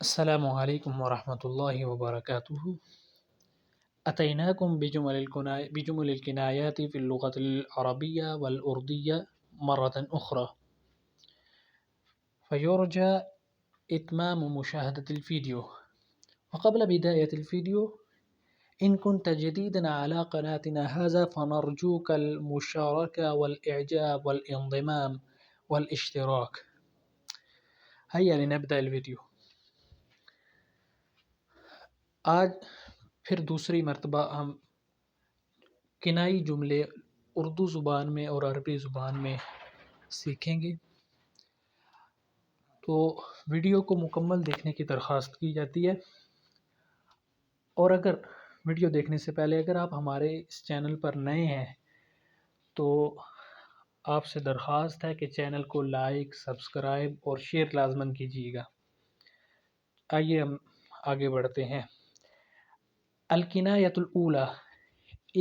السلام علیکم ورحمۃ اللہ وبرکاتہ۔ أتيناكم بجمل الكنايات في اللغة العربية والأردية مرة أخرى، فيرجى إتمام مشاهدة الفيديو. وقبل بداية الفيديو، إن كنت جديدا على قناتنا هذا فنرجوك المشاركة والإعجاب والانضمام والاشتراك. هيا لنبدأ الفيديو۔ آج پھر دوسری مرتبہ ہم کنائی جملے اردو زبان میں اور عربی زبان میں سیکھیں گے، تو ویڈیو کو مکمل دیکھنے کی درخواست کی جاتی ہے۔ اور اگر ویڈیو دیکھنے سے پہلے اگر آپ ہمارے اس چینل پر نئے ہیں تو آپ سے درخواست ہے کہ چینل کو لائک، سبسکرائب اور شیئر لازماً کیجیے گا۔ آئیے ہم آگے بڑھتے ہیں۔ الکنایۃ الاولی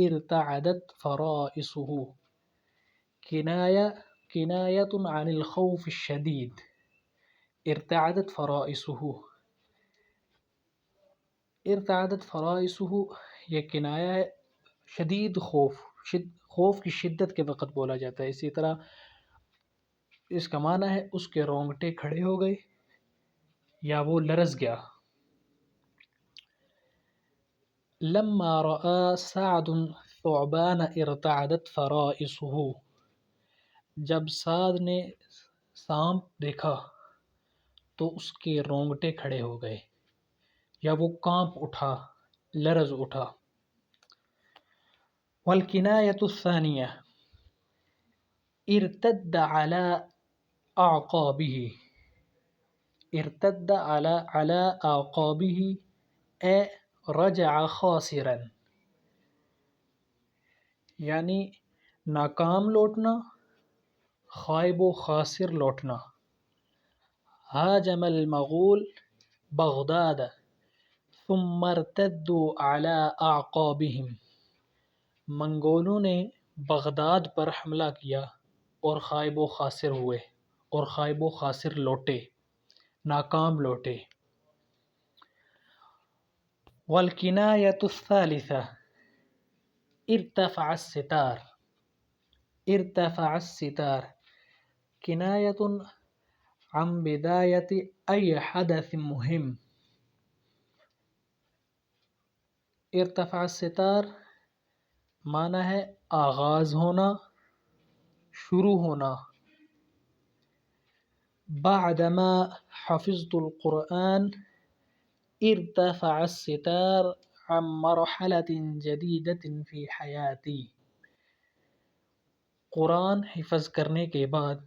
ارتعدت فرائصه، کنایۃ عن الخوف الشدید، ارتعدت فرائصه۔ ارتعدت فرائصه یہ کنایا ہے، شدید خوف کی شدت کے وقت بولا جاتا ہے۔ اسی طرح اس کا معنی ہے اس کے رونگٹے کھڑے ہو گئے یا وہ لرز گیا۔ لما رأى سعد ثعبان ارتعدت فرائصه، جب سعد نے سانپ دیکھا تو اس کے رونگٹے کھڑے ہو گئے یا وہ کانپ اٹھا، لرز اٹھا۔ والکنایۃ الثانیہ ارتد على اعقابه، ارتد على اعقابه اے رجع خاسرا، یعنی ناکام لوٹنا، خائب و خاسر لوٹنا۔ هاجم المغول بغداد ثم ارتدوا على اعقابهم، منگولوں نے بغداد پر حملہ کیا اور خائب و خاسر ہوئے اور خائب و خاسر لوٹے، ناکام لوٹے۔ والکنایۃ الثالثہ ارتفع الستار، ارتفع الستار کنایۃ عن بدایت ای حدث مہم۔ ارتفع الستار معنی ہے آغاز ہونا، شروع ہونا۔ بعدما حفظت القرآن ارتفع الستار عن مرحلة جديدة في حياتي، قرآن حفظ کرنے کے بعد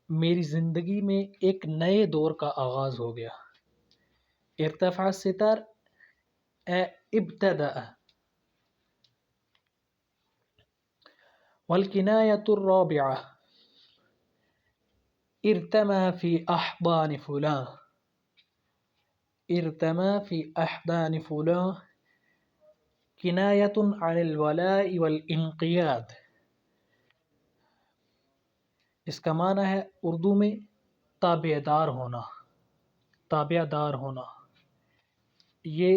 میری زندگی میں ایک نئے دور کا آغاز ہو گیا۔ ارتفع الستار ابتدأ۔ والکنایۃ الرابعہ ارتمى في احضان فلان، ارتمى في احضان فلان کنایۃ عن الولاء والانقیاد۔ اس کا معنی ہے اردو میں تابع دار ہونا، تابع دار ہونا۔ یہ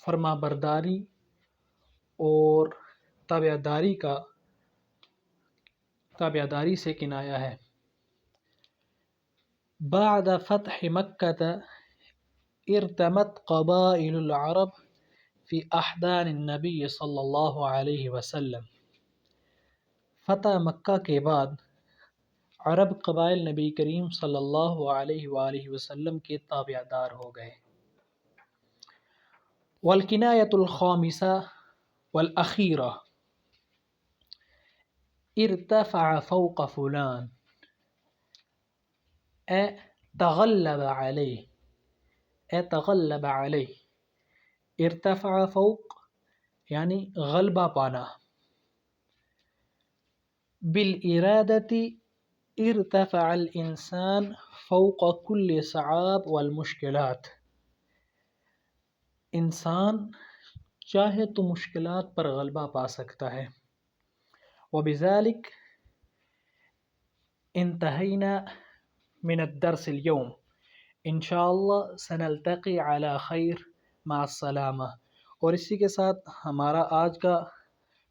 فرما برداری اور تابع داری سے کنایا ہے۔ بعد فتح مکہ ارتمت قبائل العرب فی احضان النبی صلی اللہ علیہ وسلم، فتح مکہ کے بعد عرب قبائل نبی کریم صلی اللہ علیہ وآلہ وسلم کے تابع دار ہو گئے۔ والکنایۃ الخامسہ والأخیرہ ارتفع فوق فلان اے تغلب علیہ، اے تغلب علیہ۔ ارتفع فوق یعنی غلبہ پانا۔ بالارادۃ ارتفع الانسان فوق كل صعاب والمشکلات، انسان چاہے تو مشکلات پر غلبہ پا سکتا ہے۔ وبذلك انتہینا من الدرس اليوم، انشاءاللہ سنلتقی علی خیر مع السلامہ۔ اور اسی کے ساتھ ہمارا آج کا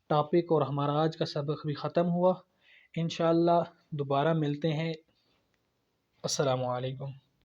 ٹاپک اور ہمارا آج کا سبق بھی ختم ہوا۔ انشاءاللہ دوبارہ ملتے ہیں۔ السلام علیکم۔